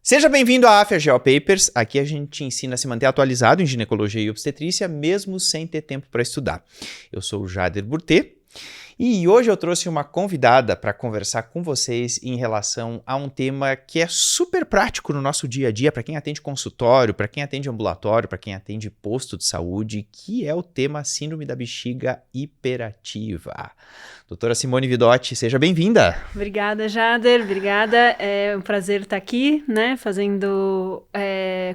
Seja bem-vindo à AFIA GeoPapers. Aqui a gente ensina a se manter atualizado em ginecologia e obstetrícia, mesmo sem ter tempo para estudar. Eu sou o Jader Burtê e hoje eu trouxe uma convidada para conversar com vocês em relação a um tema que é super prático no nosso dia a dia, para quem atende consultório, para quem atende ambulatório, para quem atende posto de saúde, que é o tema síndrome da bexiga hiperativa. Doutora Simone Vidotti, seja bem-vinda. Obrigada, Jader, obrigada. É um prazer estar aqui, né,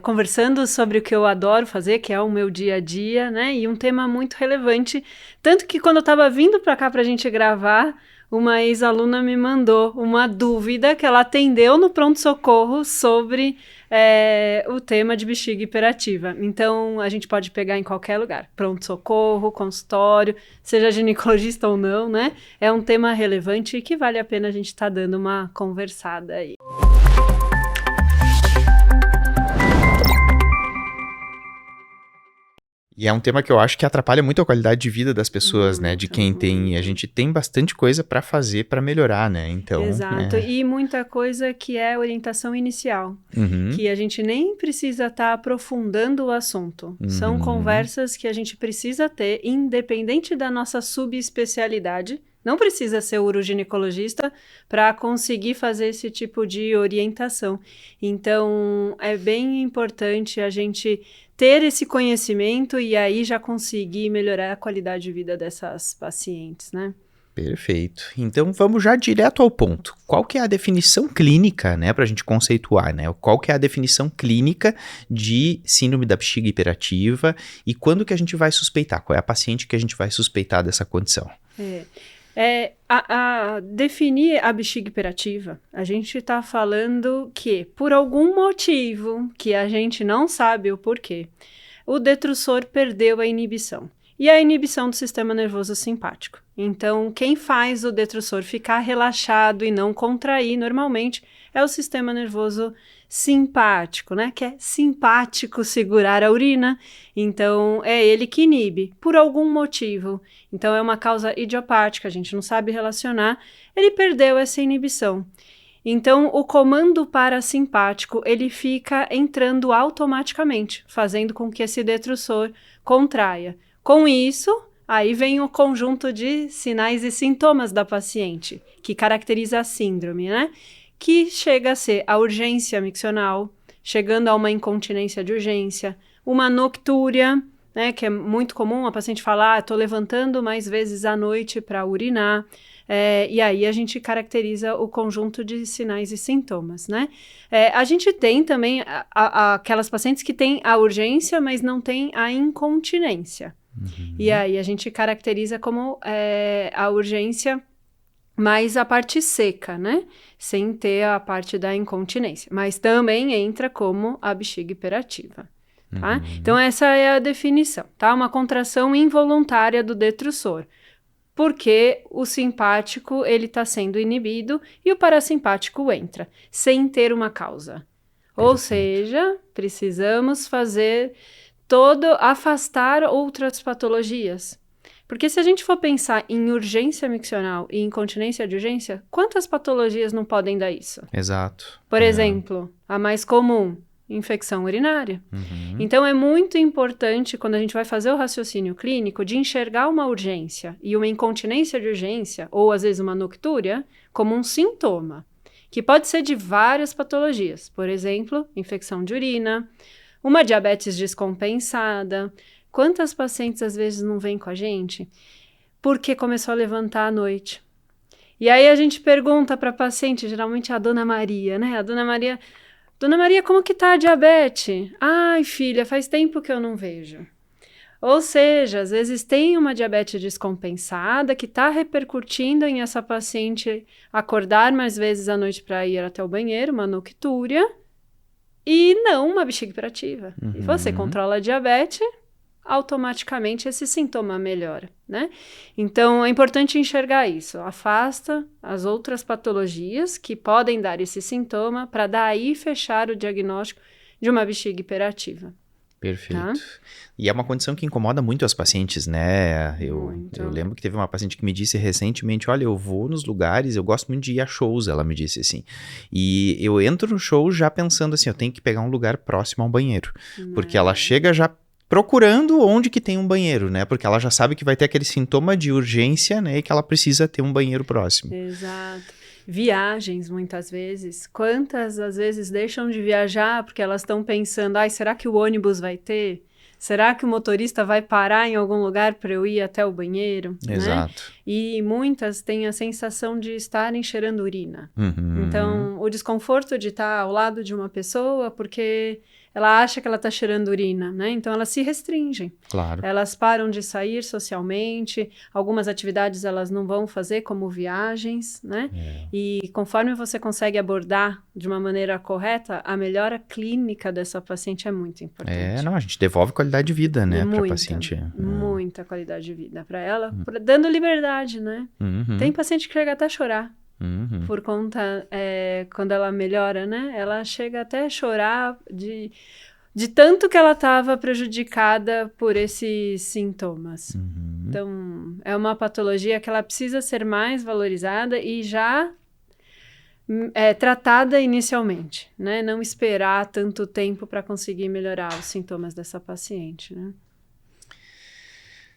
conversando sobre o que eu adoro fazer, que é o meu dia a dia, né, e um tema muito relevante, tanto que quando eu estava vindo para cá para a gente gravar, uma ex-aluna me mandou uma dúvida que ela atendeu no pronto-socorro sobre o tema de bexiga hiperativa. Então, a gente pode pegar em qualquer lugar, pronto-socorro, consultório, seja ginecologista ou não, né? É um tema relevante e que vale a pena a gente estar dando uma conversada aí. E é um tema que eu acho que atrapalha muito a qualidade de vida das pessoas, né? De quem tem... A gente tem bastante coisa para fazer para melhorar, né? Então... Exato. E muita coisa que é orientação inicial. Que a gente nem precisa estar aprofundando o assunto. São conversas que a gente precisa ter, independente da nossa subespecialidade. Não precisa ser uroginecologista para conseguir fazer esse tipo de orientação. Então, é bem importante a gente ter esse conhecimento e aí já conseguir melhorar a qualidade de vida dessas pacientes, né? Perfeito. Então, vamos já direto ao ponto. Qual que é a definição clínica, né, para a gente conceituar, né? Qual que é a definição clínica de síndrome da bexiga hiperativa e quando que a gente vai suspeitar? Qual é a paciente que a gente vai suspeitar dessa condição? Definir a bexiga hiperativa, a gente está falando que, por algum motivo, que a gente não sabe o porquê, o detrusor perdeu a inibição. E a inibição do sistema nervoso simpático. Então, quem faz o detrusor ficar relaxado e não contrair, normalmente, é o sistema nervoso simpático, né? Que é simpático segurar a urina. Então, é ele que inibe, por algum motivo. Então, é uma causa idiopática, a gente não sabe relacionar. Ele perdeu essa inibição. Então, o comando parasimpático, ele fica entrando automaticamente, fazendo com que esse detrusor contraia. Com isso, aí vem o conjunto de sinais e sintomas da paciente, que caracteriza a síndrome, né? Que chega a ser a urgência miccional, chegando a uma incontinência de urgência, uma noctúria, né? Que é muito comum a paciente falar, estou levantando mais vezes à noite para urinar, e aí a gente caracteriza o conjunto de sinais e sintomas, né? A gente tem também aquelas pacientes que têm a urgência, mas não têm a incontinência. E aí a gente caracteriza como a urgência mais a parte seca, né? Sem ter a parte da incontinência. Mas também entra como a bexiga hiperativa, tá? Então essa é a definição, tá? Uma contração involuntária do detrusor. Porque o simpático, ele está sendo inibido e o parasimpático entra, sem ter uma causa. Ou seja, precisamos afastar outras patologias. Porque se a gente for pensar em urgência miccional e incontinência de urgência, quantas patologias não podem dar isso? Exato. Por exemplo, a mais comum, infecção urinária. Então, é muito importante, quando a gente vai fazer o raciocínio clínico, de enxergar uma urgência e uma incontinência de urgência, ou às vezes uma noctúria, como um sintoma, que pode ser de várias patologias. Por exemplo, infecção de urina, uma diabetes descompensada. Quantas pacientes às vezes não vêm com a gente porque começou a levantar à noite? E aí a gente pergunta para a paciente, geralmente a Dona Maria, né? A Dona Maria, como que tá a diabetes? Ai, filha, faz tempo que eu não vejo. Ou seja, às vezes tem uma diabetes descompensada que está repercutindo em essa paciente acordar mais vezes à noite para ir até o banheiro, uma noctúria, e não uma bexiga hiperativa. E você controla a diabetes, automaticamente esse sintoma melhora, né? Então, é importante enxergar isso. Afasta as outras patologias que podem dar esse sintoma para daí fechar o diagnóstico de uma bexiga hiperativa. Perfeito. Tá? E é uma condição que incomoda muito as pacientes, né? Muito. Eu lembro que teve uma paciente que me disse recentemente, olha, eu vou nos lugares, eu gosto muito de ir a shows, ela me disse assim. E eu entro no show já pensando assim, eu tenho que pegar um lugar próximo ao banheiro. Porque ela chega já procurando onde que tem um banheiro, né? Porque ela já sabe que vai ter aquele sintoma de urgência, né? E que ela precisa ter um banheiro próximo. Exato. Viagens, muitas vezes. Quantas, às vezes, deixam de viajar porque elas estão pensando, ai, será que o ônibus vai ter? Será que o motorista vai parar em algum lugar para eu ir até o banheiro? Exato. Né? E muitas têm a sensação de estarem cheirando urina. Uhum. Então, o desconforto de estar ao lado de uma pessoa porque ela acha que ela está cheirando urina, né? Então, elas se restringem. Claro. Elas param de sair socialmente, algumas atividades elas não vão fazer, como viagens, né? E conforme você consegue abordar de uma maneira correta, a melhora clínica dessa paciente é muito importante. Não, a gente devolve qualidade de vida, né, para Muita, paciente. muita qualidade de vida para ela, dando liberdade, né? Uhum. Tem paciente que chega até a chorar. Uhum. Por conta, quando ela melhora, né? Ela chega até a chorar de tanto que ela estava prejudicada por esses sintomas. Uhum. Então, é uma patologia que ela precisa ser mais valorizada e já tratada inicialmente, né? Não esperar tanto tempo para conseguir melhorar os sintomas dessa paciente, né?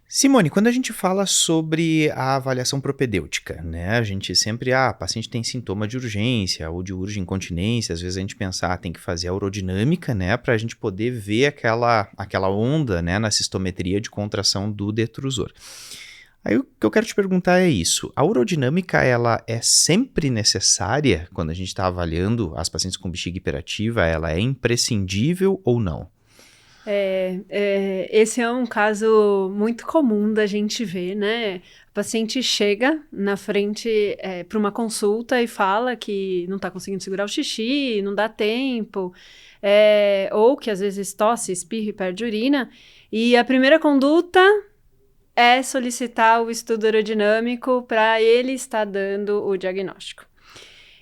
Simone, quando a gente fala sobre a avaliação propedêutica, né, a gente sempre, a paciente tem sintoma de urgência ou de incontinência, às vezes a gente pensa, tem que fazer a urodinâmica, né, para a gente poder ver aquela onda, né, na cistometria de contração do detrusor. Aí o que eu quero te perguntar é isso, a urodinâmica, ela é sempre necessária quando a gente está avaliando as pacientes com bexiga hiperativa, ela é imprescindível ou não? Esse é um caso muito comum da gente ver, né? O paciente chega na frente para uma consulta e fala que não está conseguindo segurar o xixi, não dá tempo, ou que às vezes tosse, espirra e perde urina. E a primeira conduta é solicitar o estudo aerodinâmico para ele estar dando o diagnóstico.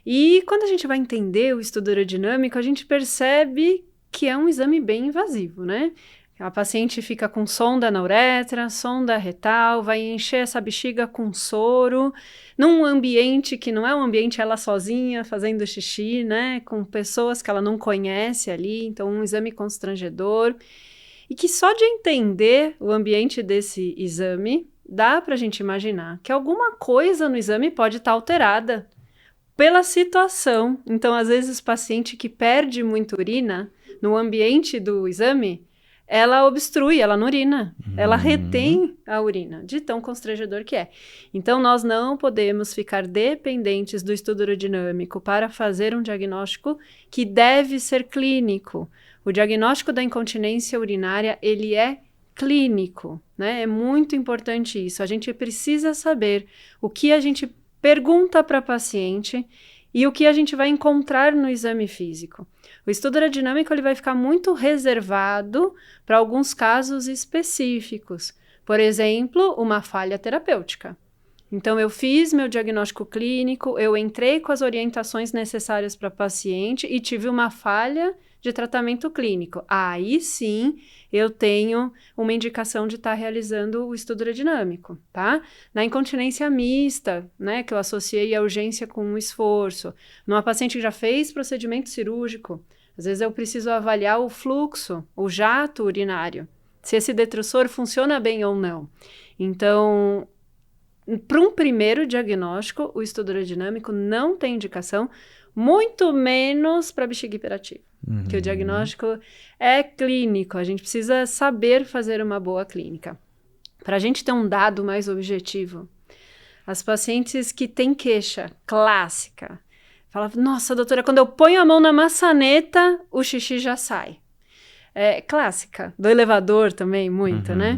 E quando a gente vai entender o estudo aerodinâmico, a gente percebe que é um exame bem invasivo, né? A paciente fica com sonda na uretra, sonda retal, vai encher essa bexiga com soro, num ambiente que não é um ambiente ela sozinha fazendo xixi, né? Com pessoas que ela não conhece ali, então um exame constrangedor. E que só de entender o ambiente desse exame, dá pra gente imaginar que alguma coisa no exame pode estar alterada pela situação. Então, às vezes, o paciente que perde muita urina no ambiente do exame, ela obstrui, ela não urina, ela retém a urina, de tão constrangedor que é. Então, nós não podemos ficar dependentes do estudo urodinâmico para fazer um diagnóstico que deve ser clínico. O diagnóstico da incontinência urinária, ele é clínico, né? É muito importante isso. A gente precisa saber o que a gente pergunta para a paciente e o que a gente vai encontrar no exame físico. O estudo aerodinâmico ele vai ficar muito reservado para alguns casos específicos. Por exemplo, uma falha terapêutica. Então, eu fiz meu diagnóstico clínico, eu entrei com as orientações necessárias para a paciente e tive uma falha de tratamento clínico. Aí sim, eu tenho uma indicação de estar realizando o estudo aerodinâmico, tá? Na incontinência mista, né, que eu associei a urgência com um esforço, numa paciente que já fez procedimento cirúrgico, às vezes eu preciso avaliar o fluxo, o jato urinário, se esse detrusor funciona bem ou não. Então, para um primeiro diagnóstico, o estudo aerodinâmico não tem indicação, muito menos para bexiga hiperativa. Que o diagnóstico é clínico, a gente precisa saber fazer uma boa clínica. Para a gente ter um dado mais objetivo, as pacientes que têm queixa clássica, falam, nossa, doutora, quando eu ponho a mão na maçaneta, o xixi já sai. Clássica, do elevador também, muito, né?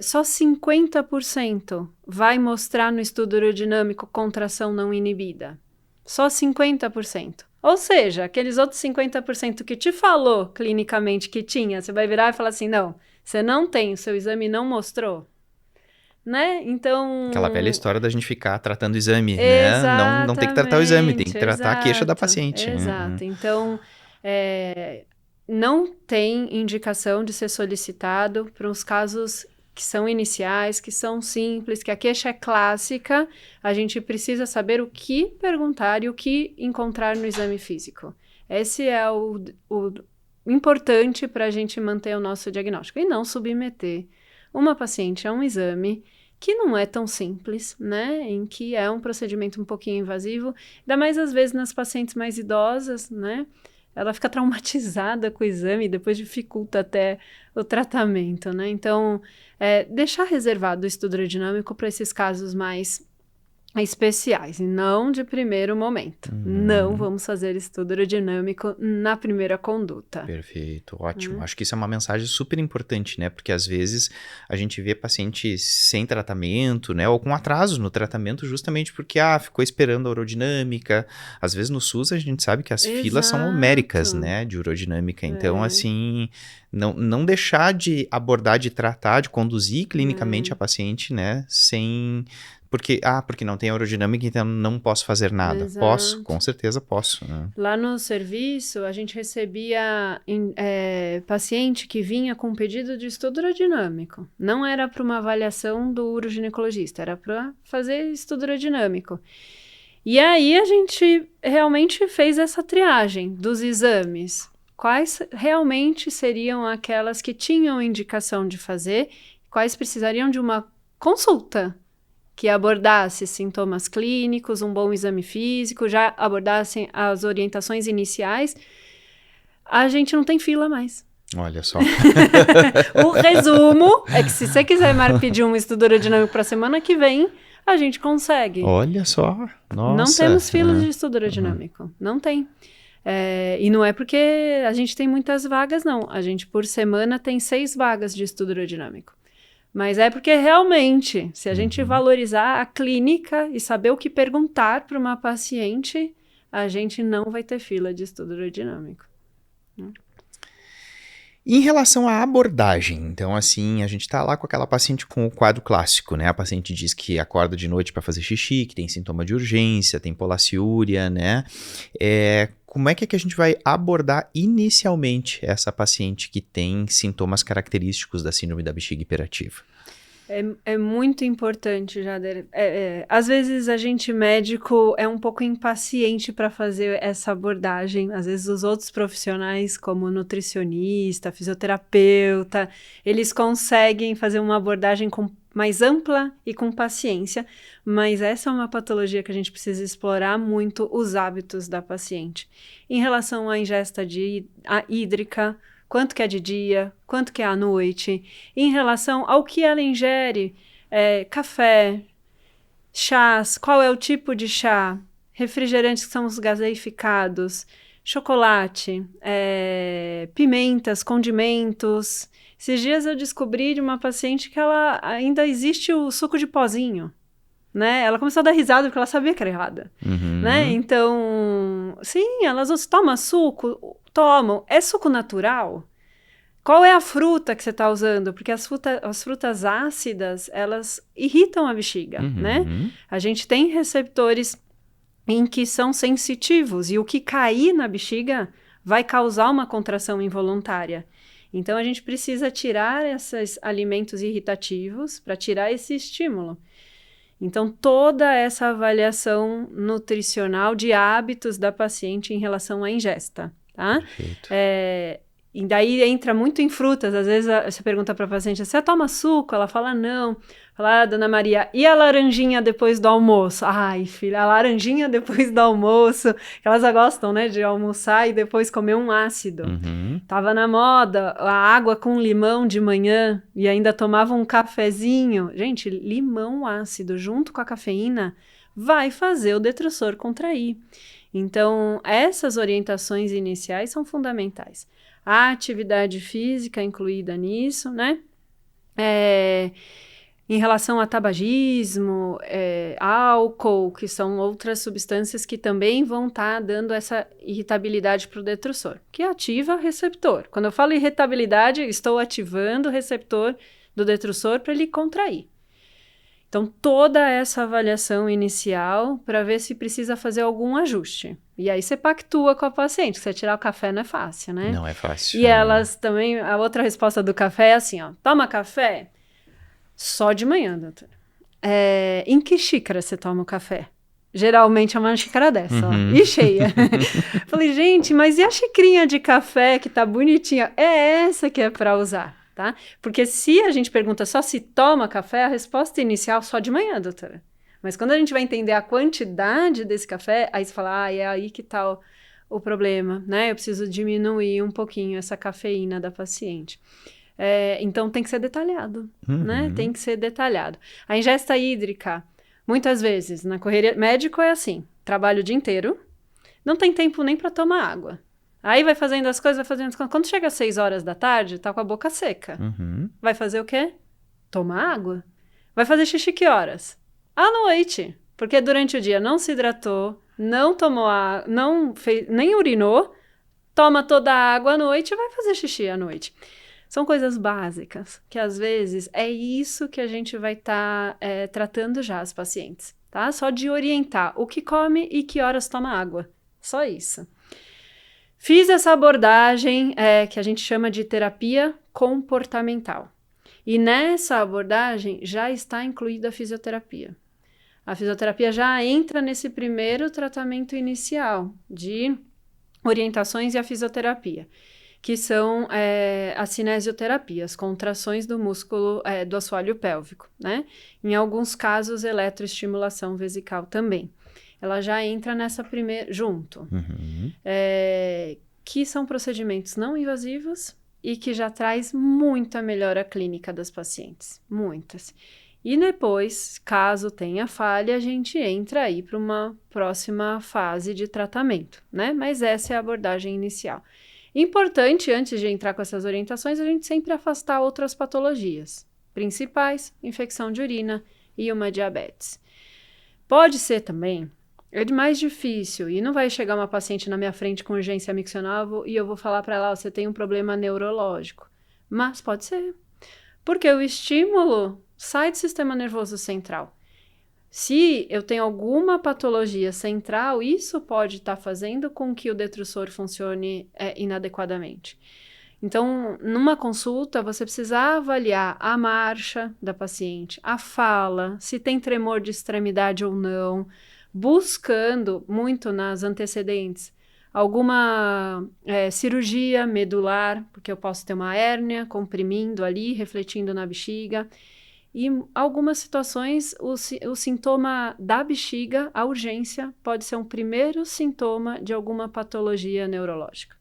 Só 50% vai mostrar no estudo aerodinâmico contração não inibida. Só 50%. Ou seja, aqueles outros 50% que te falou clinicamente que tinha, você vai virar e falar assim, não, você não tem, o seu exame não mostrou. Né? Então... Aquela velha história da gente ficar tratando o exame, exatamente, né? Não tem que tratar o exame, tem que tratar a queixa da paciente. Exato. Então, não tem indicação de ser solicitado para os casos que são iniciais, que são simples, que a queixa é clássica, a gente precisa saber o que perguntar e o que encontrar no exame físico. Esse é o importante para a gente manter o nosso diagnóstico e não submeter uma paciente a um exame que não é tão simples, né? Em que é um procedimento um pouquinho invasivo, ainda mais às vezes nas pacientes mais idosas, né? Ela fica traumatizada com o exame e depois dificulta até o tratamento, né? Então, deixar reservado o estudo urodinâmico para esses casos mais especiais, e não de primeiro momento. Não vamos fazer estudo urodinâmico na primeira conduta. Perfeito, ótimo. Acho que isso é uma mensagem super importante, né? Porque às vezes a gente vê pacientes sem tratamento, né? Ou com atraso no tratamento justamente porque, ficou esperando a urodinâmica. Às vezes no SUS a gente sabe que as filas são homéricas, né? De urodinâmica. Então, assim, não deixar de abordar, de tratar, de conduzir clinicamente a paciente, né? Porque não tem aerodinâmica, então não posso fazer nada. Exato. Posso? Com certeza posso. Né? Lá no serviço, a gente recebia paciente que vinha com pedido de estudo urodinâmico. Não era para uma avaliação do uroginecologista, era para fazer estudo urodinâmico. E aí a gente realmente fez essa triagem dos exames. Quais realmente seriam aquelas que tinham indicação de fazer, quais precisariam de uma consulta que abordasse sintomas clínicos, um bom exame físico, já abordassem as orientações iniciais, a gente não tem fila mais. Olha só. O resumo é que se você quiser pedir um estudo urodinâmico para a semana que vem, a gente consegue. Olha só. Nossa. Não temos filas de estudo urodinâmico. Não tem. E não é porque a gente tem muitas vagas, não. A gente, por semana, tem 6 vagas de estudo urodinâmico. Mas é porque realmente, se a gente valorizar a clínica e saber o que perguntar para uma paciente, a gente não vai ter fila de estudo urodinâmico. Em relação à abordagem, então assim, a gente tá lá com aquela paciente com o quadro clássico, né? A paciente diz que acorda de noite para fazer xixi, que tem sintoma de urgência, tem polaciúria, né? Como é que a gente vai abordar inicialmente essa paciente que tem sintomas característicos da síndrome da bexiga hiperativa? É muito importante, Jader. Às vezes a gente médico é um pouco impaciente para fazer essa abordagem. Às vezes os outros profissionais, como nutricionista, fisioterapeuta, eles conseguem fazer uma abordagem mais ampla e com paciência, mas essa é uma patologia que a gente precisa explorar muito os hábitos da paciente. Em relação à ingesta hídrica, quanto que é de dia, quanto que é à noite, em relação ao que ela ingere, café, chás, qual é o tipo de chá, refrigerantes que são os gaseificados, chocolate, pimentas, condimentos. Esses dias eu descobri de uma paciente que ela ainda existe o suco de pozinho, né? Ela começou a dar risada porque ela sabia que era errada, né? Então, sim, elas tomam suco, tomam. É suco natural? Qual é a fruta que você está usando? Porque as frutas ácidas, elas irritam a bexiga, né? A gente tem receptores em que são sensitivos e o que cair na bexiga vai causar uma contração involuntária. Então, a gente precisa tirar esses alimentos irritativos para tirar esse estímulo. Então, toda essa avaliação nutricional de hábitos da paciente em relação à ingesta, tá? Perfeito. E daí entra muito em frutas. Às vezes você pergunta para a paciente, você toma suco? Ela fala, não. Fala, dona Maria, e a laranjinha depois do almoço? Ai, filha, a laranjinha depois do almoço. Elas gostam, né, de almoçar e depois comer um ácido. Tava na moda a água com limão de manhã e ainda tomava um cafezinho. Gente, limão ácido junto com a cafeína vai fazer o detrusor contrair. Então, essas orientações iniciais são fundamentais. A atividade física incluída nisso, né? Em relação a tabagismo, álcool, que são outras substâncias que também vão estar dando essa irritabilidade para o detrusor, que ativa receptor. Quando eu falo irritabilidade, estou ativando o receptor do detrusor para ele contrair. Então, toda essa avaliação inicial para ver se precisa fazer algum ajuste. E aí você pactua com a paciente, que você tirar o café não é fácil, né? Não é fácil. E elas também, a outra resposta do café é assim, ó, toma café só de manhã, doutora. Em que xícara você toma o café? Geralmente é uma xícara dessa, ó, e cheia. Falei, gente, mas e a xicrinha de café que tá bonitinha? É essa que é para usar, tá? Porque se a gente pergunta só se toma café, a resposta inicial só de manhã, doutora. Mas quando a gente vai entender a quantidade desse café, aí você fala, é aí que tá o problema, né? Eu preciso diminuir um pouquinho essa cafeína da paciente. Então tem que ser detalhado, né? Tem que ser detalhado. A ingesta hídrica, muitas vezes, na correria, médico é assim, trabalha o dia inteiro, não tem tempo nem para tomar água. Aí vai fazendo as coisas, vai fazendo as coisas. Quando chega às 6 horas da tarde, tá com a boca seca. Vai fazer o quê? Tomar água. Vai fazer xixi que horas? À noite. Porque durante o dia não se hidratou, não tomou água, não fez, nem urinou, toma toda a água à noite e vai fazer xixi à noite. São coisas básicas, que às vezes é isso que a gente vai estar tratando já as pacientes, tá? Só de orientar o que come e que horas toma água. Só isso. Fiz essa abordagem que a gente chama de terapia comportamental. E nessa abordagem já está incluída a fisioterapia. A fisioterapia já entra nesse primeiro tratamento inicial de orientações e a fisioterapia, que são as cinesioterapia, contrações do músculo do assoalho pélvico, né? Em alguns casos, eletroestimulação vesical também. Ela já entra nessa primeira, junto. Que são procedimentos não invasivos e que já traz muita melhora clínica das pacientes, muitas. E depois, caso tenha falha, a gente entra aí para uma próxima fase de tratamento, né? Mas essa é a abordagem inicial. Importante, antes de entrar com essas orientações, a gente sempre afastar outras patologias principais, infecção de urina e uma diabetes. Pode ser também, é mais difícil, e não vai chegar uma paciente na minha frente com urgência miccional e eu vou falar para ela, você tem um problema neurológico. Mas pode ser, porque o estímulo sai do sistema nervoso central. Se eu tenho alguma patologia central, isso pode estar fazendo com que o detrusor funcione inadequadamente. Então, numa consulta, você precisa avaliar a marcha da paciente, a fala, se tem tremor de extremidade ou não, buscando muito nas antecedentes alguma cirurgia medular, porque eu posso ter uma hérnia comprimindo ali, refletindo na bexiga. E algumas situações, o sintoma da bexiga, a urgência, pode ser um primeiro sintoma de alguma patologia neurológica.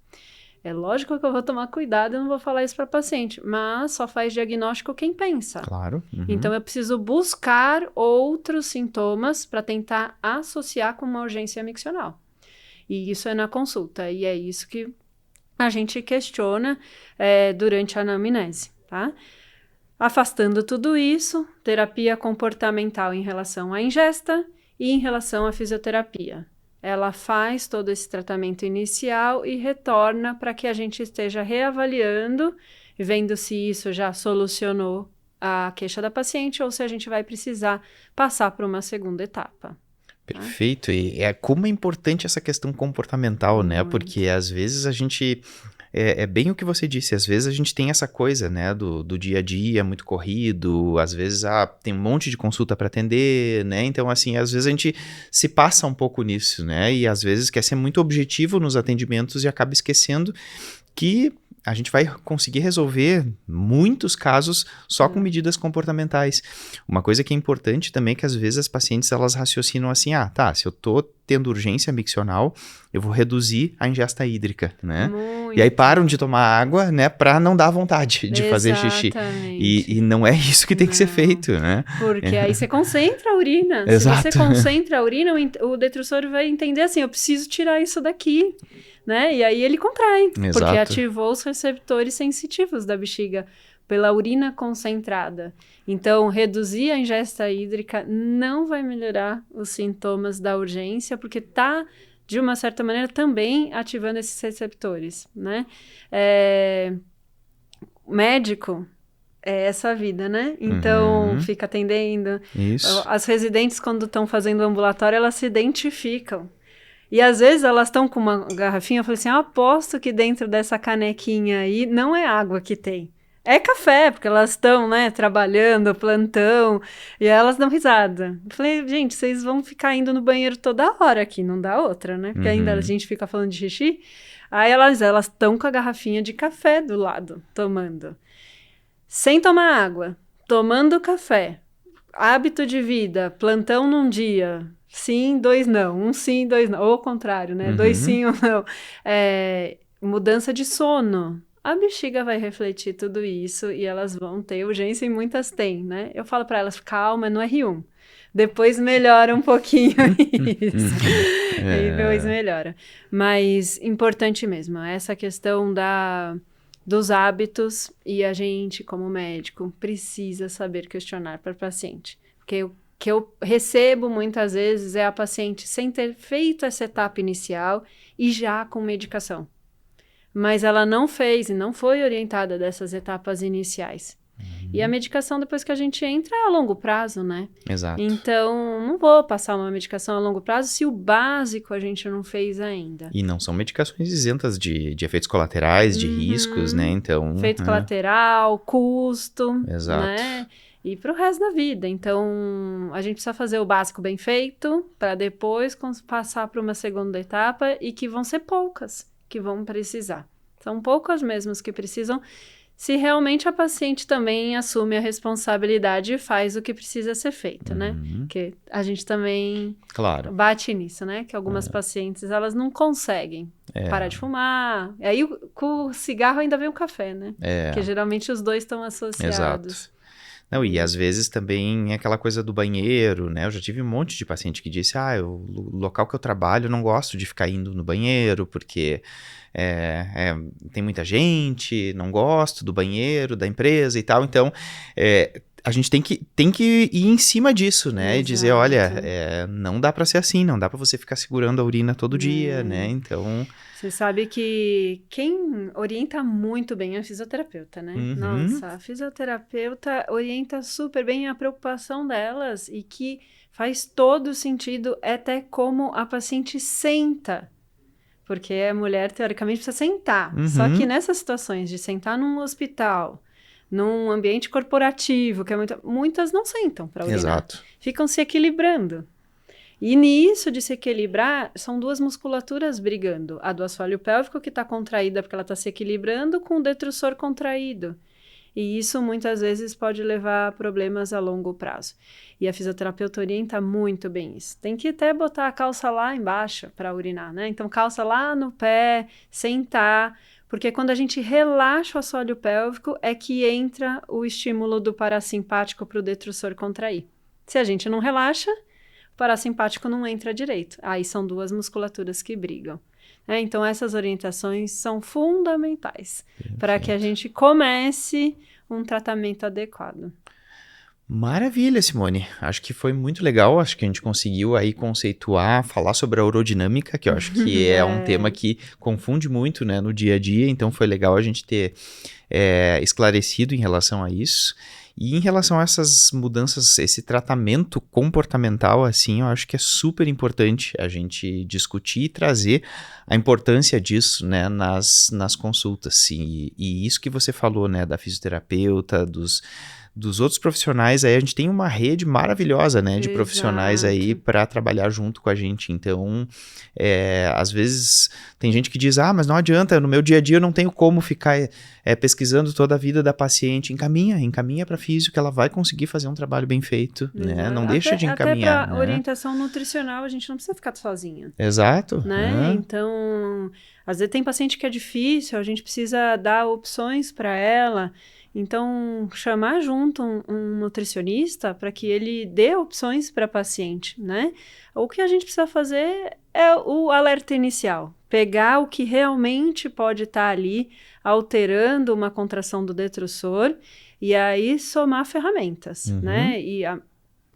É lógico que eu vou tomar cuidado e não vou falar isso para paciente, mas só faz diagnóstico quem pensa. Claro. Então, eu preciso buscar outros sintomas para tentar associar com uma urgência miccional. E isso é na consulta, e é isso que a gente questiona durante a anamnese, tá? Afastando tudo isso, terapia comportamental em relação à ingesta e em relação à fisioterapia. Ela faz todo esse tratamento inicial e retorna para que a gente esteja reavaliando, vendo se isso já solucionou a queixa da paciente ou se a gente vai precisar passar para uma segunda etapa. Perfeito. E como é importante essa questão comportamental, né? Porque às vezes a gente... É bem o que você disse, às vezes a gente tem essa coisa, né, do dia a dia muito corrido, às vezes tem um monte de consulta para atender, né, então assim, às vezes a gente se passa um pouco nisso, né, e às vezes quer ser muito objetivo nos atendimentos e acaba esquecendo que a gente vai conseguir resolver muitos casos só com medidas comportamentais. Uma coisa que é importante também é que às vezes as pacientes elas raciocinam assim, se eu tô tendo urgência miccional, eu vou reduzir a ingesta hídrica, né? E aí param de tomar água, né, pra não dar vontade de fazer xixi. E não é isso que tem que ser feito, né? Porque aí você concentra a urina. Exato. Se você concentra a urina, o detrusor vai entender assim, eu preciso tirar isso daqui, né? E aí ele contrai, porque ativou os receptores sensitivos da bexiga pela urina concentrada. Então, reduzir a ingesta hídrica não vai melhorar os sintomas da urgência, porque está, de uma certa maneira, também ativando esses receptores, né? O médico é essa a vida, né? Então, fica atendendo. Isso. As residentes, quando estão fazendo ambulatório, elas se identificam. E às vezes elas estão com uma garrafinha, eu falo assim, eu aposto que dentro dessa canequinha aí não é água que tem. É café, porque elas estão, né, trabalhando, plantão, e elas dão risada. Eu falei, gente, vocês vão ficar indo no banheiro toda hora aqui, não dá outra, né? Porque ainda a gente fica falando de xixi. Aí elas estão com a garrafinha de café do lado, tomando. Sem tomar água, tomando café. Hábito de vida, plantão num dia, sim, 2 não. 1 sim, 2 não. Ou ao contrário, né? 2 sim, 1 não. Mudança de sono. A bexiga vai refletir tudo isso e elas vão ter urgência e muitas têm, né? Eu falo para elas, calma, no R1. Depois melhora um pouquinho isso. Depois melhora. Mas importante mesmo, essa questão dos hábitos e a gente, como médico, precisa saber questionar para o paciente. Porque o que eu recebo muitas vezes é a paciente sem ter feito essa etapa inicial e já com medicação. Mas ela não fez e não foi orientada dessas etapas iniciais. E a medicação, depois que a gente entra, é a longo prazo, né? Exato. Então, não vou passar uma medicação a longo prazo se o básico a gente não fez ainda. E não são medicações isentas de efeitos colaterais, de riscos, né? Então... Efeito colateral, custo, Exato. né? E para o resto da vida. Então, a gente precisa fazer o básico bem feito para depois passar para uma segunda etapa e que vão ser poucas que vão precisar. São poucas mesmas que precisam, se realmente a paciente também assume a responsabilidade e faz o que precisa ser feito, né? Porque a gente também bate nisso, né? Que algumas pacientes, elas não conseguem parar de fumar. E aí, com o cigarro ainda vem o café, né? Porque geralmente os dois estão associados. Exato. Não, e às vezes também é aquela coisa do banheiro, né? Eu já tive um monte de paciente que disse, o local que eu trabalho, eu não gosto de ficar indo no banheiro, porque tem muita gente, não gosto do banheiro, da empresa e tal. Então, a gente tem que ir em cima disso, né? Exato. E dizer, olha, não dá pra ser assim, não dá pra você ficar segurando a urina todo dia, né? Então... Você sabe que quem orienta muito bem é a fisioterapeuta, né? Nossa, a fisioterapeuta orienta super bem a preocupação delas e que faz todo sentido até como a paciente senta. Porque a mulher, teoricamente, precisa sentar. Só que nessas situações de sentar num hospital, num ambiente corporativo, que é muitas não sentam para urinar. Exato. Ficam se equilibrando. E nisso de se equilibrar, são duas musculaturas brigando. A do assoalho pélvico, que está contraída porque ela está se equilibrando, com o detrusor contraído. E isso muitas vezes pode levar a problemas a longo prazo. E a fisioterapeuta orienta muito bem isso. Tem que até botar a calça lá embaixo para urinar, né? Então, calça lá no pé, sentar, porque quando a gente relaxa o assoalho pélvico é que entra o estímulo do parasimpático para o detrusor contrair. Se a gente não relaxa, o parasimpático não entra direito. Aí são duas musculaturas que brigam. Então, essas orientações são fundamentais para que a gente comece um tratamento adequado. Maravilha, Simone. Acho que foi muito legal. Acho que a gente conseguiu aí conceituar, falar sobre a urodinâmica, que eu acho que é um tema que confunde muito, né, no dia a dia. Então, foi legal a gente ter esclarecido em relação a isso. E em relação a essas mudanças, esse tratamento comportamental, assim, eu acho que é super importante a gente discutir e trazer a importância disso, né, nas consultas. E isso que você falou, né, da fisioterapeuta, dos outros profissionais, aí a gente tem uma rede maravilhosa, né, de profissionais aí para trabalhar junto com a gente. Então, às vezes tem gente que diz, mas não adianta, no meu dia a dia eu não tenho como ficar pesquisando toda a vida da paciente. Encaminha para físio que ela vai conseguir fazer um trabalho bem feito, né? Não deixa de encaminhar. Até para orientação nutricional a gente não precisa ficar sozinha. Exato. Né? Então, às vezes tem paciente que é difícil, a gente precisa dar opções para ela. Então, chamar junto um nutricionista para que ele dê opções para a paciente, né? O que a gente precisa fazer é o alerta inicial. Pegar o que realmente pode estar ali alterando uma contração do detrusor e aí somar ferramentas, né? E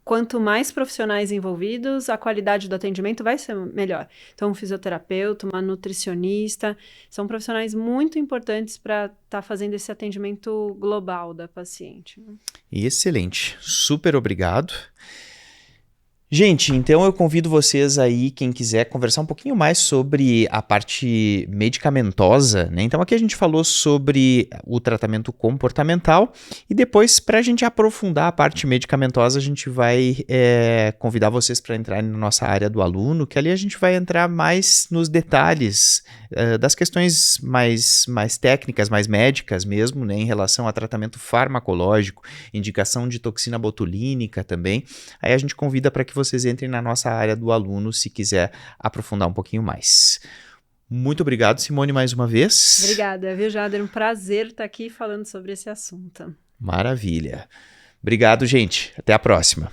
quanto mais profissionais envolvidos, a qualidade do atendimento vai ser melhor. Então, um fisioterapeuta, uma nutricionista, são profissionais muito importantes para estar fazendo esse atendimento global da paciente. Excelente, super obrigado. Gente, então eu convido vocês aí, quem quiser conversar um pouquinho mais sobre a parte medicamentosa, né? Então aqui a gente falou sobre o tratamento comportamental e depois, para a gente aprofundar a parte medicamentosa, a gente vai convidar vocês para entrarem na nossa área do aluno, que ali a gente vai entrar mais nos detalhes das questões mais técnicas, mais médicas mesmo, né? Em relação a tratamento farmacológico, indicação de toxina botulínica também. Aí a gente convida para que vocês entrem na nossa área do aluno se quiser aprofundar um pouquinho mais. Muito obrigado, Simone, mais uma vez. Obrigada, viu, Jader? Um prazer estar aqui falando sobre esse assunto. Maravilha. Obrigado, gente. Até a próxima.